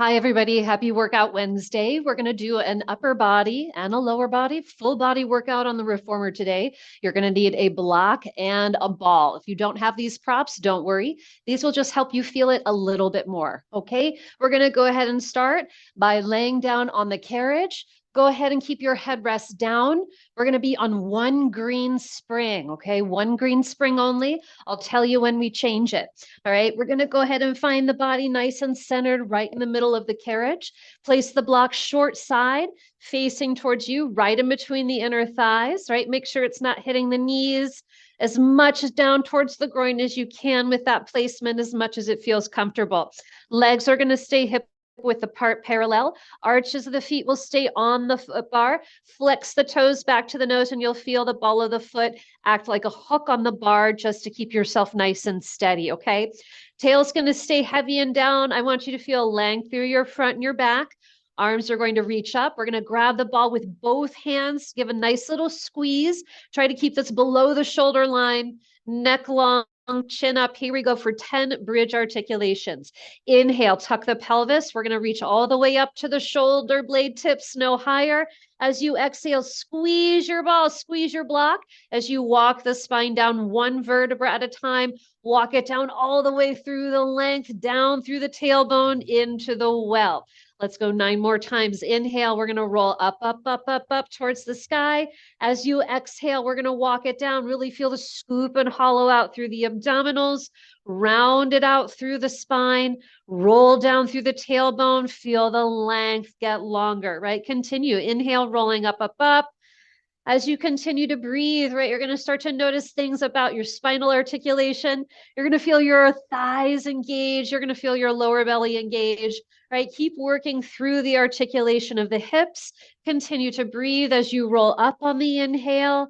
Hi, everybody. Happy Workout Wednesday. We're going to do an upper body and a lower body, full body workout on the reformer today. You're going to need a block and a ball. If you don't have these props, don't worry. These will just help you feel it a little bit more. Okay. We're going to go ahead and start by laying down on the carriage. Go ahead and keep your headrest down. We're going to be on one green spring. Okay. One green spring only. I'll tell you when we change it. All right, we're going to go ahead and find the body nice and centered right in the middle of the carriage. Place the block short side facing towards you, right in between the inner thighs, right? Make sure it's not hitting the knees, as much as down towards the groin as you can with that placement, as much as it feels comfortable. Legs are going to stay hip width apart parallel. Arches of the feet will stay on the foot bar. Flex the toes back to the nose and you'll feel the ball of the foot act like a hook on the bar just to keep yourself nice and steady, okay? Tail's going to stay heavy and down. I want you to feel length through your front and your back. Arms are going to reach up. We're going to grab the ball with both hands, give a nice little squeeze. Try to keep this below the shoulder line, neck long, chin up. Here we go for 10 bridge articulations. Inhale, tuck the pelvis. We're going to reach all the way up to the shoulder blade tips, no higher. As you exhale, squeeze your ball, squeeze your block. As you walk the spine down one vertebra at a time, walk it down all the way through the length, down through the tailbone into the well. Let's go 9 more times. Inhale, we're going to roll up, up, up, up, up towards the sky. As you exhale, we're going to walk it down. Really feel the scoop and hollow out through the abdominals. Round it out through the spine. Roll down through the tailbone. Feel the length get longer, right? Continue. Inhale, rolling up, up, up. As you continue to breathe, right, you're going to start to notice things about your spinal articulation. You're going to feel your thighs engaged. You're going to feel your lower belly engaged, right? Keep working through the articulation of the hips. Continue to breathe as you roll up on the inhale.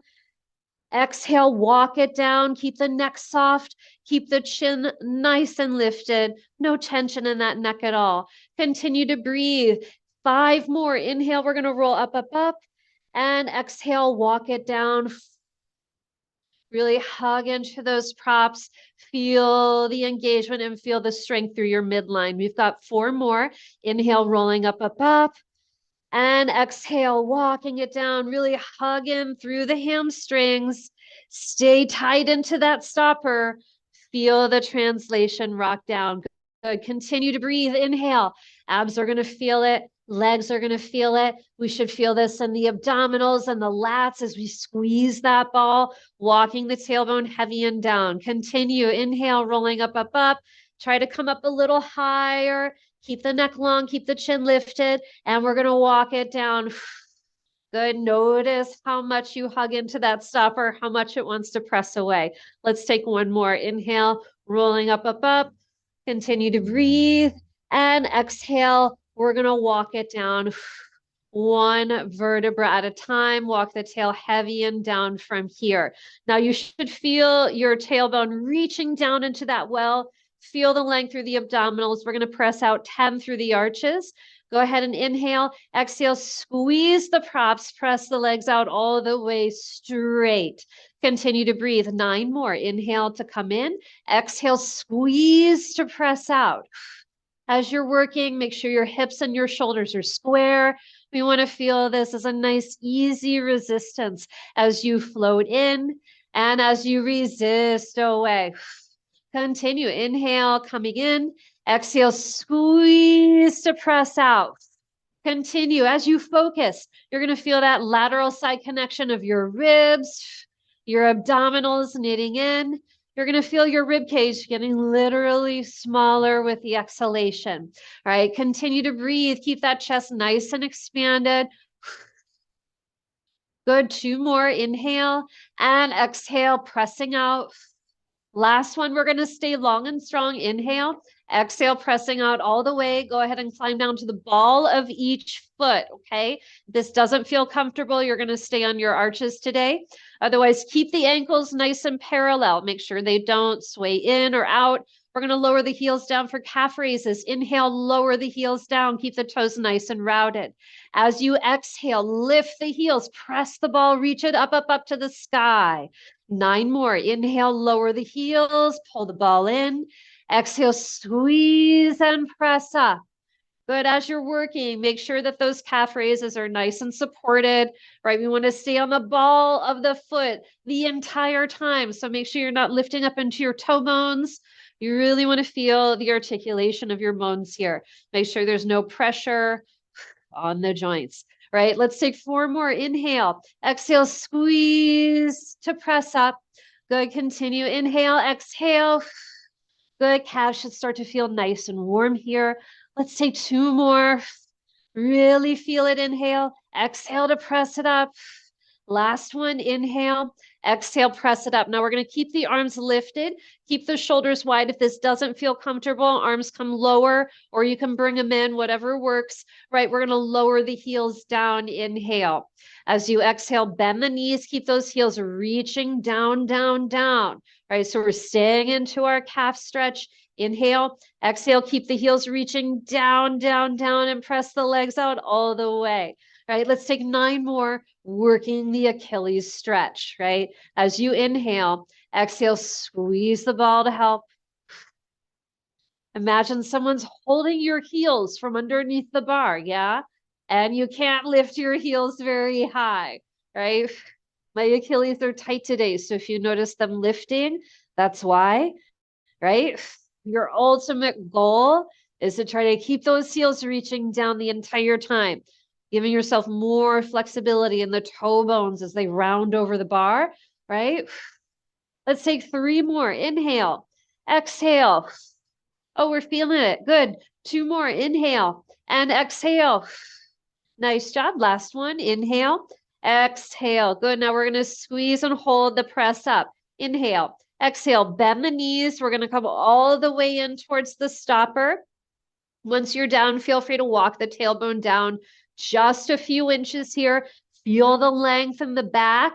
Exhale, walk it down. Keep the neck soft. Keep the chin nice and lifted. No tension in that neck at all. Continue to breathe. 5 more. Inhale, we're going to roll up, up, up. And exhale, walk it down. Really hug into those props. Feel the engagement and feel the strength through your midline. We've got 4 more. Inhale, rolling up, up, up. And exhale, walking it down. Really hug in through the hamstrings. Stay tight into that stopper. Feel the translation rock down. Good. Continue to breathe. Inhale. Abs are going to feel it. Legs are going to feel it. We should feel this in the abdominals and the lats as we squeeze that ball, walking the tailbone heavy and down. Continue. Inhale, rolling up, up, up. Try to come up a little higher. Keep the neck long, keep the chin lifted, and we're going to walk it down. Good. Notice how much you hug into that stopper, how much it wants to press away. Let's take 1 more. Inhale, rolling up, up, up. Continue to breathe and exhale. We're going to walk it down 1 vertebra at a time. Walk the tail heavy and down from here. Now you should feel your tailbone reaching down into that well. Feel the length through the abdominals. We're going to press out 10 through the arches. Go ahead and inhale, exhale, squeeze the props, press the legs out all the way straight. Continue to breathe. 9 more. Inhale to come in. Exhale, squeeze to press out. As you're working, make sure your hips and your shoulders are square. We want to feel this as a nice, easy resistance as you float in and as you resist away. Continue. Inhale, coming in. Exhale, squeeze to press out. Continue. As you focus, you're going to feel that lateral side connection of your ribs, your abdominals knitting in. You're going to feel your rib cage getting literally smaller with the exhalation. All right, continue to breathe. Keep that chest nice and expanded. Good. 2 more. Inhale and exhale, pressing out. Last one, we're going to stay long and strong. Inhale, exhale, pressing out all the way. Go ahead and climb down to the ball of each foot, okay? If this doesn't feel comfortable, you're going to stay on your arches today. Otherwise, keep the ankles nice and parallel. Make sure they don't sway in or out. We're going to lower the heels down for calf raises. Inhale, lower the heels down. Keep the toes nice and rounded. As you exhale, lift the heels. Press the ball, reach it up, up, up to the sky. 9 more. Inhale, lower the heels, pull the ball in. Exhale, squeeze and press up. Good. As you're working, make sure that those calf raises are nice and supported, right? We want to stay on the ball of the foot the entire time. So make sure you're not lifting up into your toe bones. You really want to feel the articulation of your bones here. Make sure there's no pressure on the joints, right? Let's take 4 more. Inhale, exhale, squeeze to press up. Good. Continue. Inhale, exhale. Good. Calves should start to feel nice and warm here. Let's take 2 more. Really feel it. Inhale, exhale to press it up. Last one, inhale, exhale, press it up. Now we're going to keep the arms lifted, keep the shoulders wide. If this doesn't feel comfortable, arms come lower, or you can bring them in, whatever works, right? We're going to lower the heels down, inhale. As you exhale, bend the knees, keep those heels reaching down, down, down, right? So we're staying into our calf stretch. Inhale, exhale, keep the heels reaching down, down, down, and press the legs out all the way. Right, let's take 9 more, working the Achilles stretch, right? As you inhale, exhale, squeeze the ball to help. Imagine someone's holding your heels from underneath the bar, yeah? And you can't lift your heels very high, right? My Achilles are tight today, so if you notice them lifting, that's why, right? Your ultimate goal is to try to keep those heels reaching down the entire time, giving yourself more flexibility in the toe bones as they round over the bar, right? Let's take 3 more. Inhale, exhale. Oh, we're feeling it. Good. 2 more. Inhale and exhale. Nice job. Last one. Inhale, exhale. Good. Now we're going to squeeze and hold the press up. Inhale, exhale, bend the knees. We're going to come all the way in towards the stopper. Once you're down, feel free to walk the tailbone down just a few inches here. Feel the length in the back.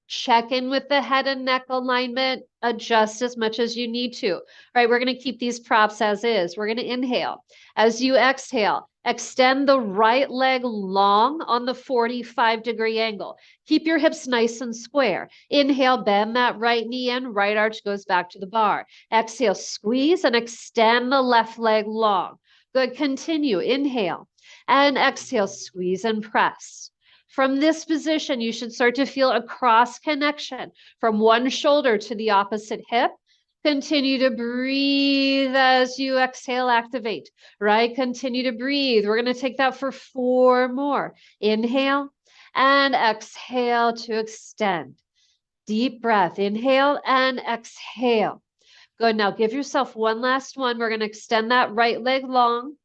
Check in with the head and neck alignment. Adjust as much as you need to. All right, we're going to keep these props as is. We're going to inhale. As you exhale, extend the right leg long on the 45-degree angle. Keep your hips nice and square. Inhale, bend that right knee in. Right arch goes back to the bar. Exhale, squeeze and extend the left leg long. Good. Continue. Inhale and exhale, squeeze and press. From this position, you should start to feel a cross connection from one shoulder to the opposite hip. Continue to breathe as you exhale, activate, right? Continue to breathe. We're going to take that for 4 more. Inhale and exhale to extend. Deep breath. Inhale and exhale. Good. Now give yourself one last one. We're going to extend that right leg long.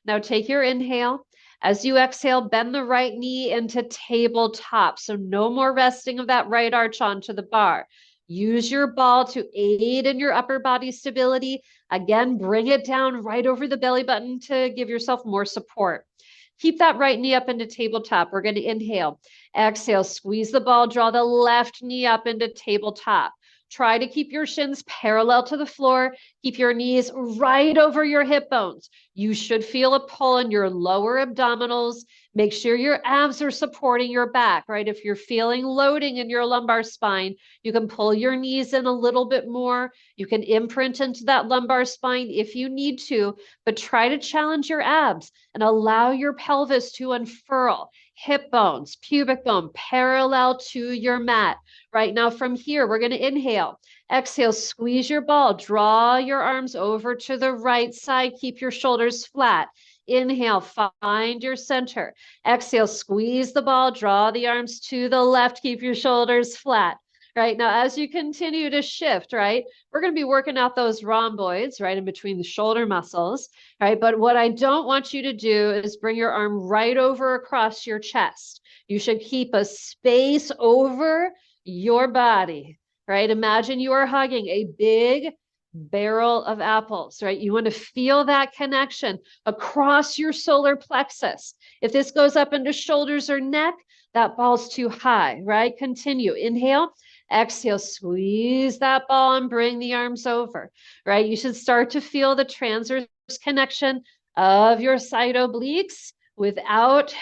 Now take your inhale. As you exhale, bend the right knee into tabletop. So no more resting of that right arch onto the bar. Use your ball to aid in your upper body stability. Again, bring it down right over the belly button to give yourself more support. Keep that right knee up into tabletop. We're going to inhale. Exhale, squeeze the ball, draw the left knee up into tabletop. Try to keep your shins parallel to the floor. Keep your knees right over your hip bones. You should feel a pull in your lower abdominals. Make sure your abs are supporting your back, right? If you're feeling loading in your lumbar spine, you can pull your knees in a little bit more. You can imprint into that lumbar spine if you need to, but try to challenge your abs and allow your pelvis to unfurl. Hip bones, pubic bone, parallel to your mat. Right now from here, we're going to inhale. Exhale, squeeze your ball. Draw your arms over to the right side. Keep your shoulders flat. Inhale, find your center. Exhale, squeeze the ball. Draw the arms to the left. Keep your shoulders flat. Right now, as you continue to shift, right, we're going to be working out those rhomboids, right, in between the shoulder muscles, right? But what I don't want you to do is bring your arm right over across your chest. You should keep a space over your body, right? Imagine you are hugging a big barrel of apples, right? You want to feel that connection across your solar plexus. If this goes up into shoulders or neck, that ball's too high, right? Continue. Inhale. Exhale, squeeze that ball and bring the arms over, right? You should start to feel the transverse connection of your side obliques without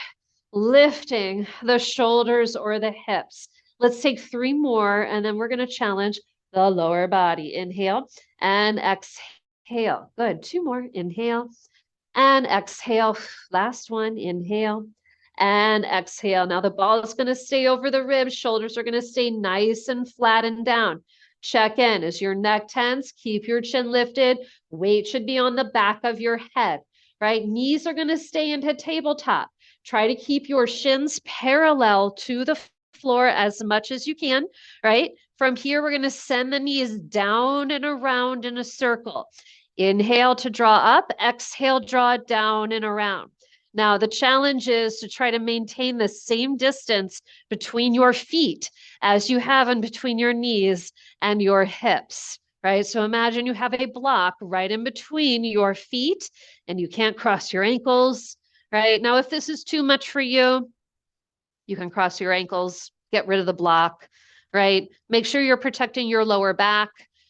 lifting the shoulders or the hips. Let's take 3 more, and then we're going to challenge the lower body. Inhale and exhale. Good. 2 more. Inhale And exhale. Last one, inhale and exhale. Now the ball is going to stay over the ribs. Shoulders are going to stay nice and flat and down. Check in. Is your neck tense? Keep your chin lifted. Weight should be on the back of your head, right? Knees are going to stay into tabletop. Try to keep your shins parallel to the floor as much as you can, right? From here, we're going to send the knees down and around in a circle. Inhale to draw up, exhale, draw it down and around. Now, the challenge is to try to maintain the same distance between your feet as you have in between your knees and your hips, right? So imagine you have a block right in between your feet and you can't cross your ankles, right? Now, if this is too much for you, you can cross your ankles, get rid of the block, right? Make sure you're protecting your lower back.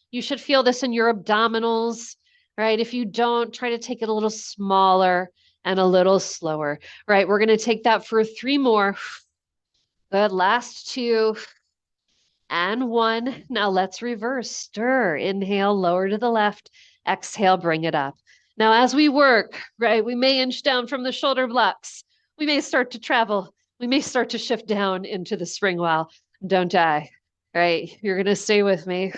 You should feel this in your abdominals, right? If you don't, try to take it a little smaller and a little slower, right? We're going to take that for 3 more. Good. Last 2 and 1. Now let's reverse. Stir. Inhale, lower to the left. Exhale, bring it up. Now, as we work, right, we may inch down from the shoulder blocks. We may start to travel. We may start to shift down into the spring wall. Don't die, right? You're going to stay with me.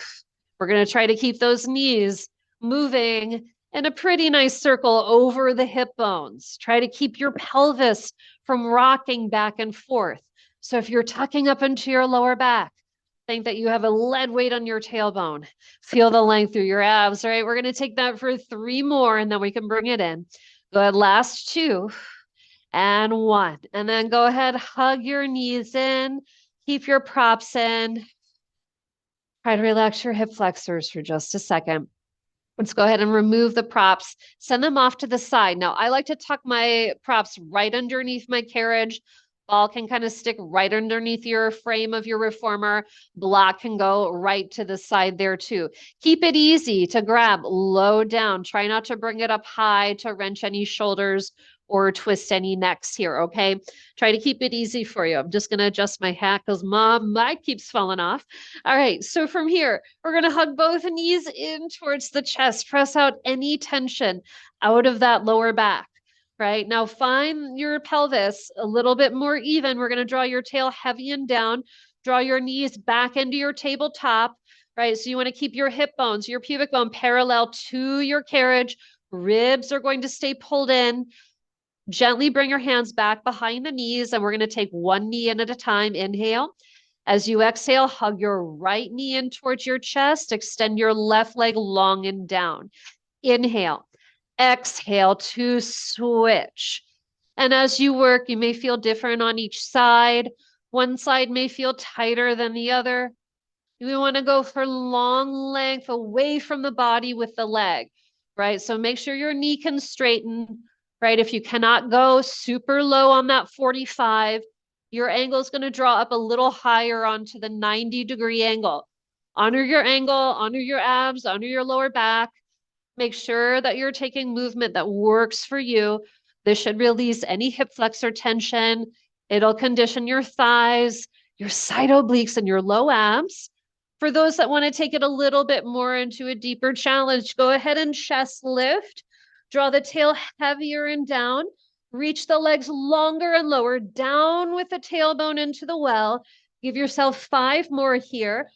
We're going to try to keep those knees moving in a pretty nice circle over the hip bones. Try to keep your pelvis from rocking back and forth. So if you're tucking up into your lower back, think that you have a lead weight on your tailbone. Feel the length through your abs, right? We're going to take that for 3 more and then we can bring it in. Good. Last 2 and 1. And then go ahead, hug your knees in, keep your props in. Try to relax your hip flexors for just a second. Let's go ahead and remove the props, send them off to the side. Now, I like to tuck my props right underneath my carriage. Ball can kind of stick right underneath your frame of your reformer. Block can go right to the side there too. Keep it easy to grab low down. Try not to bring it up high to wrench any shoulders or twist any necks here, okay? Try to keep it easy for you. I'm just going to adjust my hat because my mic keeps falling off. All right, so from here, we're going to hug both knees in towards the chest. Press out any tension out of that lower back, right? Now find your pelvis a little bit more even. We're going to draw your tail heavy and down. Draw your knees back into your tabletop, right? So you want to keep your hip bones, your pubic bone parallel to your carriage. Ribs are going to stay pulled in. Gently bring your hands back behind the knees, and we're going to take one knee in at a time. Inhale. As you exhale, hug your right knee in towards your chest. Extend your left leg long and down. Inhale. Exhale to switch. And as you work, you may feel different on each side. One side may feel tighter than the other. We want to go for long length away from the body with the leg, right? So make sure your knee can straighten. Right? If you cannot go super low on that 45, your angle is going to draw up a little higher onto the 90-degree angle. Honor your angle, honor your abs, honor your lower back. Make sure that you're taking movement that works for you. This should release any hip flexor tension. It'll condition your thighs, your side obliques, and your low abs. For those that want to take it a little bit more into a deeper challenge, go ahead and chest lift. Draw the tail heavier and down. Reach the legs longer and lower, down with the tailbone into the well. Give yourself 5 more here.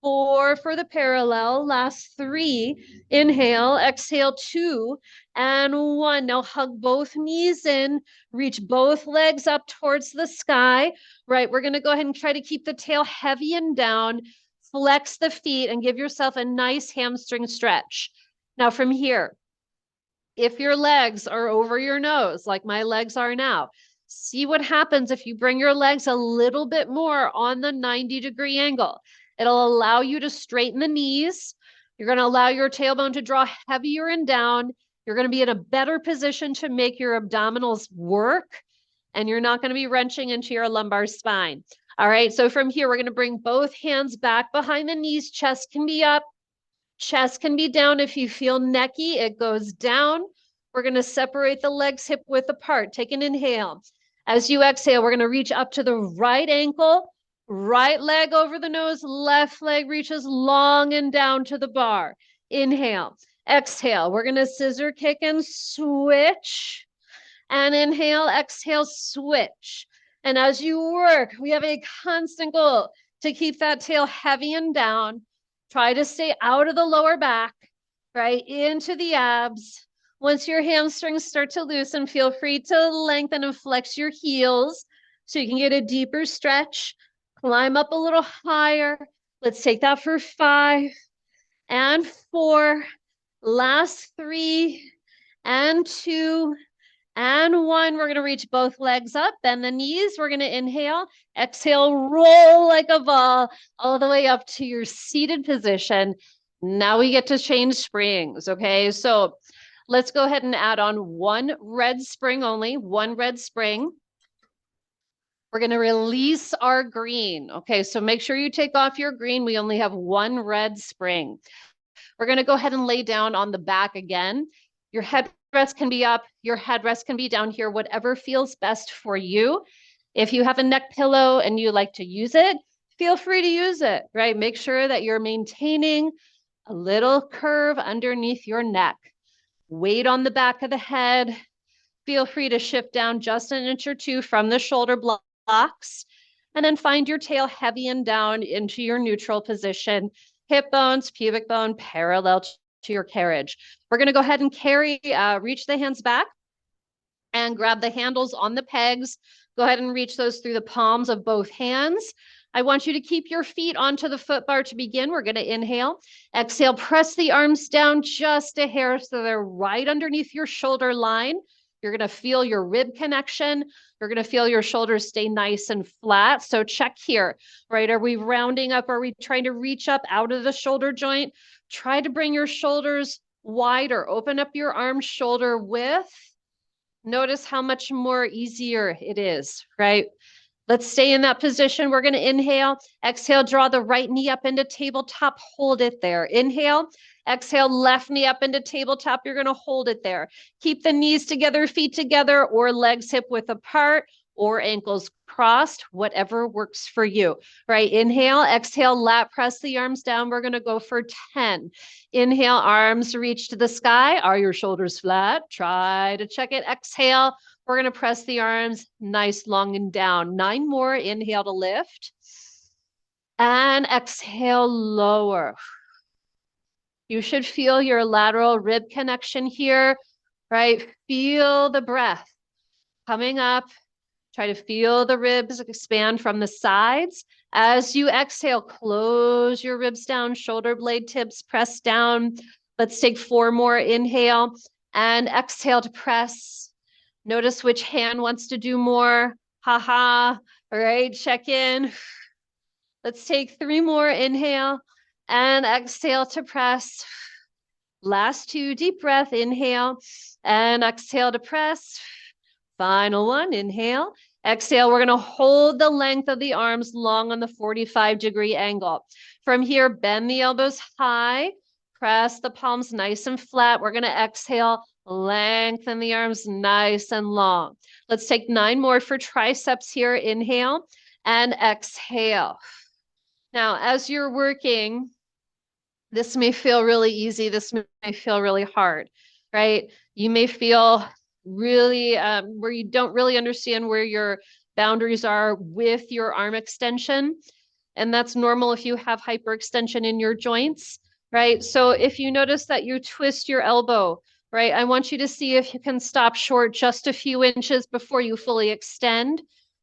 4 for the parallel. Last 3. Inhale, exhale 2 and 1. Now hug both knees in. Reach both legs up towards the sky. Right, we're going to go ahead and try to keep the tail heavy and down. Flex the feet and give yourself a nice hamstring stretch. Now from here, if your legs are over your nose, like my legs are now, see what happens if you bring your legs a little bit more on the 90-degree angle. It'll allow you to straighten the knees. You're going to allow your tailbone to draw heavier and down. You're going to be in a better position to make your abdominals work, and you're not going to be wrenching into your lumbar spine. All right, so from here, we're going to bring both hands back behind the knees. Chest can be up. Chest can be down. If you feel necky, it goes down. We're going to separate the legs hip width apart. Take an inhale. As you exhale, we're going to reach up to the right ankle, right leg over the nose, left leg reaches long and down to the bar. Inhale. Exhale. We're going to scissor kick and switch. And inhale, exhale, switch. And as you work, we have a constant goal to keep that tail heavy and down. Try to stay out of the lower back, right? Into the abs. Once your hamstrings start to loosen, feel free to lengthen and flex your heels so you can get a deeper stretch. Climb up a little higher. Let's take that for 5 and 4. Last 3 and 2 and 1. We're going to reach both legs up, bend the knees. We're going to inhale, exhale, roll like a ball all the way up to your seated position. Now we get to change springs, okay? So let's go ahead and add on 1 red spring only, 1 red spring. We're going to release our green, okay? So make sure you take off your green. We only have 1 red spring. We're going to go ahead and lay down on the back again. Your headrest can be up, your headrest can be down here, whatever feels best for you. If you have a neck pillow and you like to use it, feel free to use it, right? Make sure that you're maintaining a little curve underneath your neck. Weight on the back of the head. Feel free to shift down just an inch or 2 from the shoulder blocks, and then find your tail heavy and down into your neutral position. Hip bones, pubic bone, parallel to your carriage. We're going to go ahead and reach the hands back and grab the handles on the pegs. Go ahead and reach those through the palms of both hands. I want you to keep your feet onto the foot bar to begin. We're going to inhale, exhale, press the arms down just a hair so they're right underneath your shoulder line. You're going to feel your rib connection. You're going to feel your shoulders stay nice and flat. So check here, right? Are we rounding up? Are we trying to reach up out of the shoulder joint? Try to bring your shoulders wider. Open up your arm shoulder width. Notice how much more easier it is, right? Let's stay in that position. We're going to inhale, exhale, draw the right knee up into tabletop, hold it there. Inhale, exhale, left knee up into tabletop. You're going to hold it there. Keep the knees together, feet together, or legs hip width apart, or ankles crossed, whatever works for you, right? Inhale, exhale, lat press the arms down. We're going to go for 10. Inhale, arms reach to the sky. Are your shoulders flat? Try to check it. Exhale. We're going to press the arms nice, long, and down. 9 more. Inhale to lift. And exhale, lower. You should feel your lateral rib connection here, right? Feel the breath coming up. Try to feel the ribs expand from the sides. As you exhale, close your ribs down, shoulder blade tips press down. Let's take 4 more. Inhale and exhale to press. Notice which hand wants to do more. All right, check in. Let's take 3 more. Inhale and exhale to press. Last 2, deep breath. Inhale and exhale to press. Final 1, inhale. Exhale, we're going to hold the length of the arms long on the 45-degree angle. From here, bend the elbows high. Press the palms nice and flat. We're going to exhale. Lengthen the arms nice and long. Let's take 9 more for triceps here. Inhale and exhale. Now, as you're working, this may feel really easy. This may feel really hard, right? You may feel really where you don't really understand where your boundaries are with your arm extension. And that's normal if you have hyperextension in your joints, right? So if you notice that you twist your elbow, right? I want you to see if you can stop short just a few inches before you fully extend.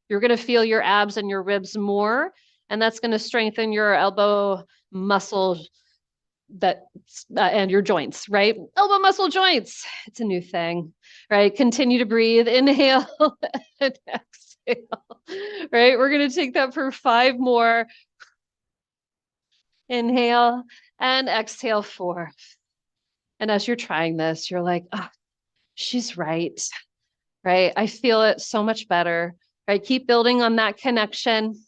You're going to feel your abs and your ribs more, and that's going to strengthen your elbow muscle and your joints, right? Elbow muscle joints. It's a new thing, right? Continue to breathe. Inhale and exhale, right? We're going to take that for 5 more. Inhale and exhale 4. And as you're trying this, you're like, oh, she's right, right? I feel it so much better, right? Keep building on that connection,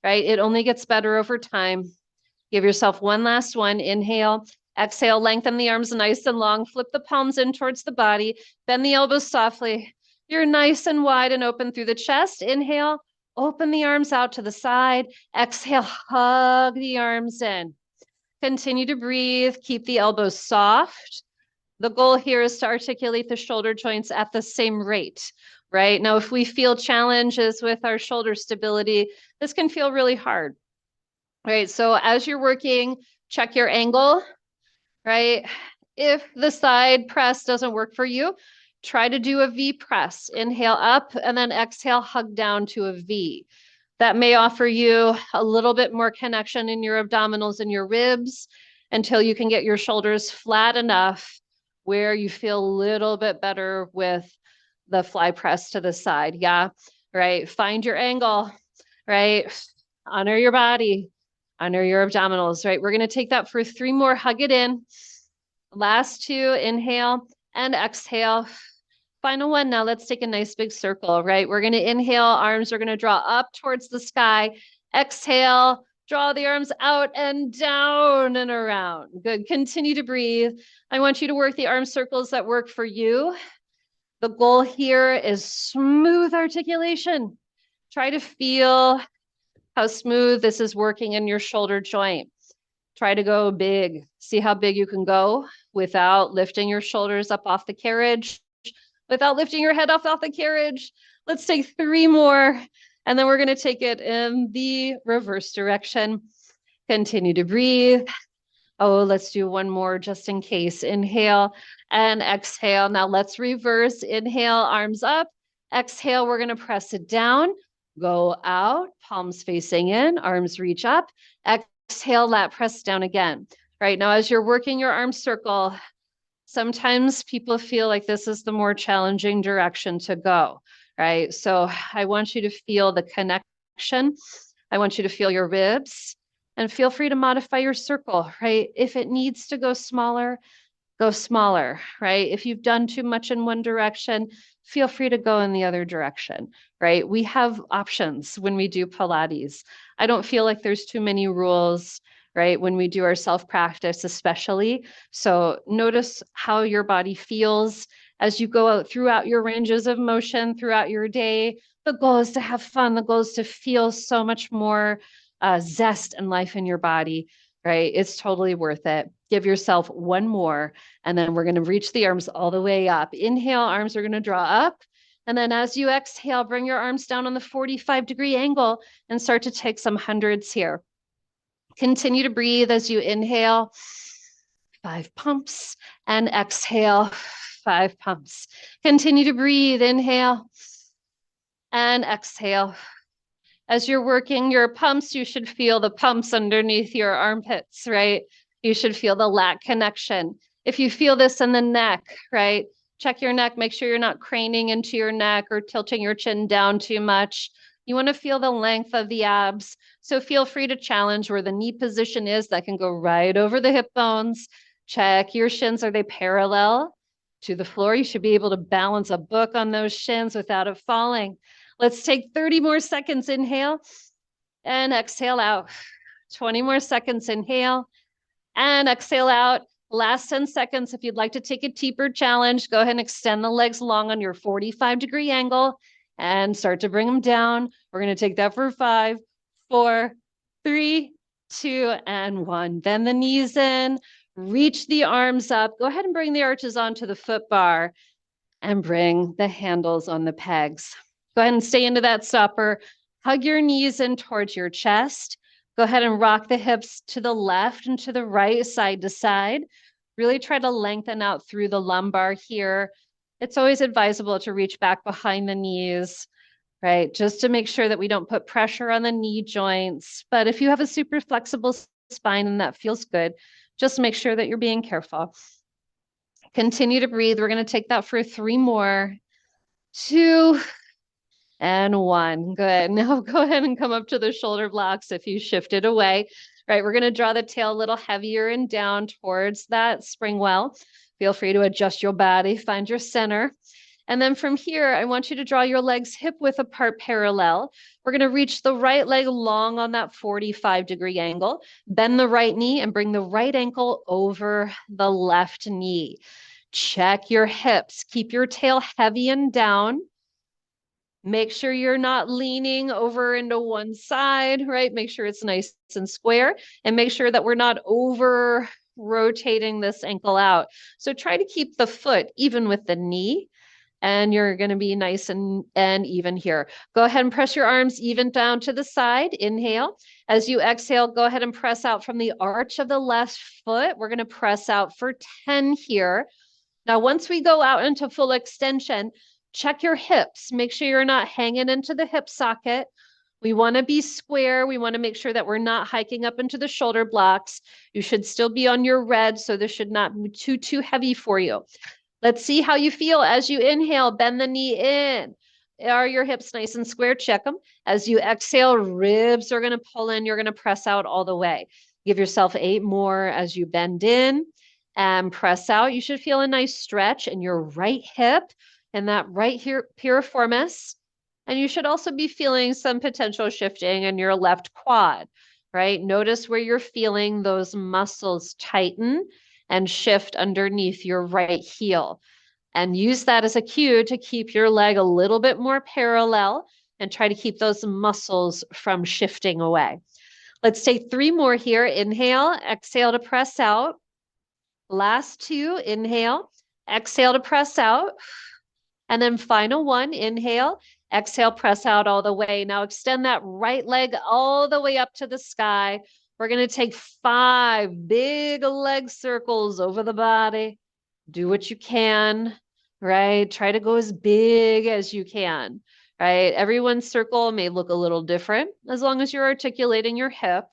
right? It only gets better over time. Give yourself one last one. Inhale, exhale, lengthen the arms nice and long. Flip the palms in towards the body. Bend the elbows softly. You're nice and wide and open through the chest. Inhale, open the arms out to the side. Exhale, hug the arms in. Continue to breathe. Keep the elbows soft. The goal here is to articulate the shoulder joints at the same rate, right? Now, if we feel challenges with our shoulder stability, this can feel really hard, right? So as you're working, check your angle, right? If the side press doesn't work for you, try to do a V press. Inhale up and then exhale, hug down to a V. That may offer you a little bit more connection in your abdominals and your ribs until you can get your shoulders flat enough where you feel a little bit better with the fly press to the side. Yeah, right. Find your angle, right? Honor your body, honor your abdominals, right? We're going to take that for 3 more. Hug it in. Last 2, inhale and exhale. Final one. Now let's take a nice big circle, right? We're going to inhale, arms are going to draw up towards the sky. Exhale, draw the arms out and down and around. Good. Continue to breathe. I want you to work the arm circles that work for you. The goal here is smooth articulation. Try to feel how smooth this is working in your shoulder joint. Try to go big. See how big you can go without lifting your shoulders up off the carriage, without lifting your head off the carriage. Let's take 3 more, and then we're going to take it in the reverse direction. Continue to breathe. Oh, let's do 1 more just in case. Inhale and exhale. Now let's reverse. Inhale, arms up. Exhale, we're going to press it down. Go out, palms facing in, arms reach up. Exhale, lat press down again. Right now, as you're working your arm circle, sometimes people feel like this is the more challenging direction to go, right? So I want you to feel the connection. I want you to feel your ribs and feel free to modify your circle, right? If it needs to go smaller, right? If you've done too much in one direction, feel free to go in the other direction, right? We have options when we do Pilates. I don't feel like there's too many rules, right? When we do our self-practice, especially. So notice how your body feels as you go out throughout your ranges of motion throughout your day. The goal is to have fun. The goal is to feel so much more zest and life in your body, right? It's totally worth it. Give yourself 1 more, and then we're going to reach the arms all the way up. Inhale, arms are going to draw up. And then as you exhale, bring your arms down on the 45-degree angle and start to take some hundreds here. Continue to breathe as you inhale, 5 pumps, and exhale, 5 pumps. Continue to breathe, inhale, and exhale. As you're working your pumps, you should feel the pumps underneath your armpits, right? You should feel the lat connection. If you feel this in the neck, right? Check your neck, make sure you're not craning into your neck or tilting your chin down too much. You want to feel the length of the abs. So feel free to challenge where the knee position is. That can go right over the hip bones. Check your shins. Are they parallel to the floor? You should be able to balance a book on those shins without it falling. Let's take 30 more seconds. Inhale and exhale out. 20 more seconds. Inhale and exhale out. Last 10 seconds. If you'd like to take a deeper challenge, go ahead and extend the legs long on your 45-degree angle and start to bring them down. We're going to take that for 5, 4, 3, 2, and 1. Bend the knees in, reach the arms up. Go ahead and bring the arches onto the foot bar and bring the handles on the pegs. Go ahead and stay into that stopper. Hug your knees in towards your chest. Go ahead and rock the hips to the left and to the right, side to side. Really try to lengthen out through the lumbar here. It's always advisable to reach back behind the knees, right? Just to make sure that we don't put pressure on the knee joints. But if you have a super flexible spine and that feels good, just make sure that you're being careful. Continue to breathe. We're going to take that for 3 more. 2 and 1. Good. Now go ahead and come up to the shoulder blocks if you shifted away. Right, we're going to draw the tail a little heavier and down towards that spring well. Feel free to adjust your body, find your center. And then from here, I want you to draw your legs hip width apart parallel. We're going to reach the right leg long on that 45-degree angle. Bend the right knee and bring the right ankle over the left knee. Check your hips. Keep your tail heavy and down. Make sure you're not leaning over into one side, right? Make sure it's nice and square, and make sure that we're not over rotating this ankle out. So try to keep the foot even with the knee, and you're going to be nice and even here. Go ahead and press your arms even down to the side. Inhale. As you exhale, go ahead and press out from the arch of the left foot. We're going to press out for 10 here. Now, once we go out into full extension, check your hips. Make sure you're not hanging into the hip socket. We want to be square. We want to make sure that we're not hiking up into the shoulder blocks. You should still be on your red, so this should not be too heavy for you. Let's see how you feel as you inhale. Bend the knee in. Are your hips nice and square? Check them. As you exhale, ribs are going to pull in. You're going to press out all the way. Give yourself 8 more as you bend in and press out. You should feel a nice stretch in your right hip and that right here piriformis. And you should also be feeling some potential shifting in your left quad, right? Notice where you're feeling those muscles tighten and shift underneath your right heel. And use that as a cue to keep your leg a little bit more parallel and try to keep those muscles from shifting away. Let's take 3 more here. Inhale, exhale to press out. Last 2, inhale, exhale to press out. And then final 1, inhale, exhale, press out all the way. Now extend that right leg all the way up to the sky. We're going to take 5 big leg circles over the body. Do what you can, right? Try to go as big as you can, right? Everyone's circle may look a little different as long as you're articulating your hip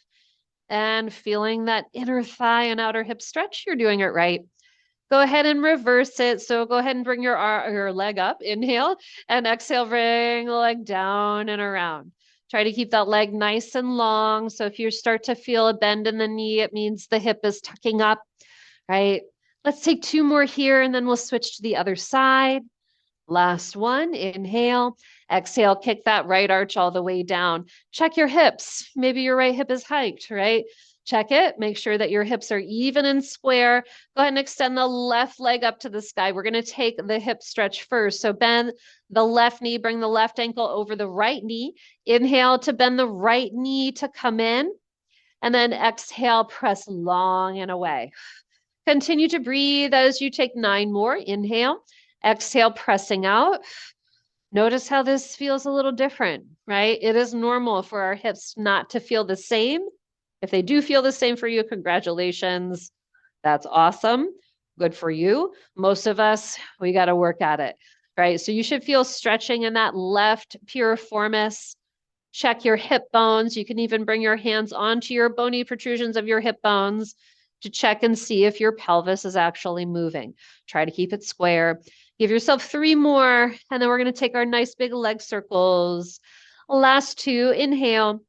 and feeling that inner thigh and outer hip stretch. You're doing it right. Go ahead and reverse it. So go ahead and bring your leg up. Inhale and exhale, bring the leg down and around. Try to keep that leg nice and long. So if you start to feel a bend in the knee, it means the hip is tucking up, right? Let's take 2 more here and then we'll switch to the other side. Last 1, inhale, exhale, kick that right arch all the way down. Check your hips. Maybe your right hip is hiked, right? Check it. Make sure that your hips are even and square. Go ahead and extend the left leg up to the sky. We're going to take the hip stretch first. So bend the left knee, bring the left ankle over the right knee. Inhale to bend the right knee to come in. And then exhale, press long and away. Continue to breathe as you take 9 more. Inhale, exhale, pressing out. Notice how this feels a little different, right? It is normal for our hips not to feel the same. If they do feel the same for you, congratulations. That's awesome. Good for you. Most of us, we got to work at it, right? So you should feel stretching in that left piriformis. Check your hip bones. You can even bring your hands onto your bony protrusions of your hip bones to check and see if your pelvis is actually moving. Try to keep it square. Give yourself 3 more, and then we're going to take our nice big leg circles. Last 2, inhale.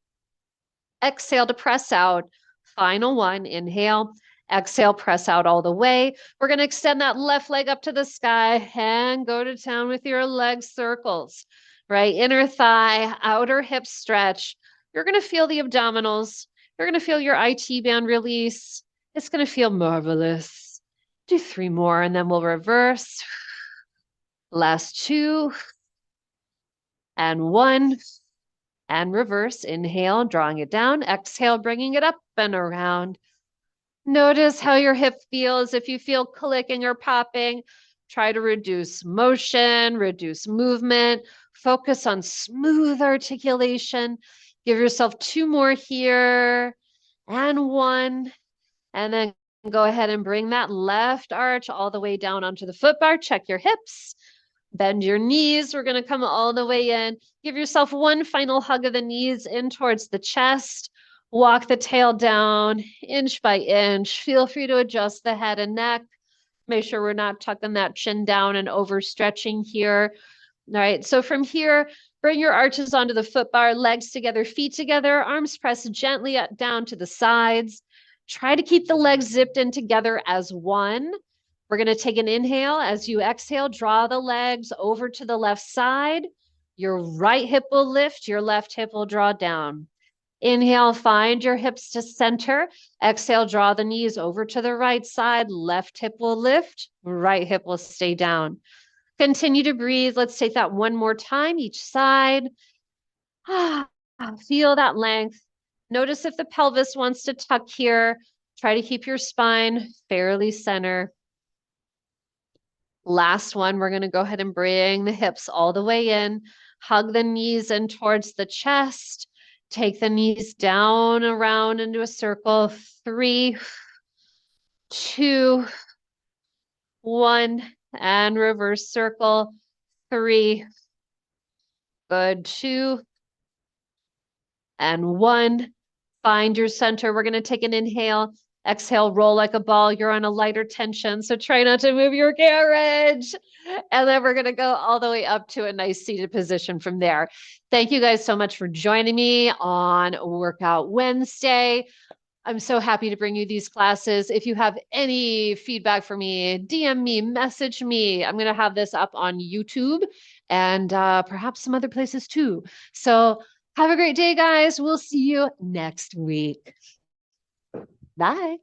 Exhale to press out. Final 1, inhale. Exhale, press out all the way. We're going to extend that left leg up to the sky and go to town with your leg circles, right? Inner thigh, outer hip stretch. You're going to feel the abdominals. You're going to feel your IT band release. It's going to feel marvelous. Do 3 more and then we'll reverse. Last 2 and 1 and reverse. Inhale, drawing it down. Exhale, bringing it up and around. Notice how your hip feels. If you feel clicking or popping, try to reduce motion, reduce movement, focus on smooth articulation. Give yourself 2 more here and 1. And then go ahead and bring that left arch all the way down onto the foot bar. Check your hips. Bend your knees. We're going to come all the way in. Give yourself 1 final hug of the knees in towards the chest. Walk the tail down inch by inch. Feel free to adjust the head and neck. Make sure we're not tucking that chin down and overstretching here. All right, so from here, bring your arches onto the foot bar, legs together, feet together, arms pressed gently down to the sides. Try to keep the legs zipped in together as one. We're going to take an inhale. As you exhale, draw the legs over to the left side. Your right hip will lift, your left hip will draw down. Inhale, find your hips to center. Exhale, draw the knees over to the right side. Left hip will lift, right hip will stay down. Continue to breathe. Let's take that one more time, each side. Feel that length. Notice if the pelvis wants to tuck here. Try to keep your spine fairly center. Last one, we're going to go ahead and bring the hips all the way in. Hug the knees in towards the chest. Take the knees down around into a circle. 3, 2, 1, and reverse circle. 3, good, 2, and 1. Find your center. We're going to take an inhale. Exhale, roll like a ball. You're on a lighter tension, so try not to move your carriage. And then we're going to go all the way up to a nice seated position from there. Thank you guys so much for joining me on Workout Wednesday. I'm so happy to bring you these classes. If you have any feedback for me, DM me, message me. I'm going to have this up on YouTube and perhaps some other places too. So have a great day, guys. We'll see you next week. Bye.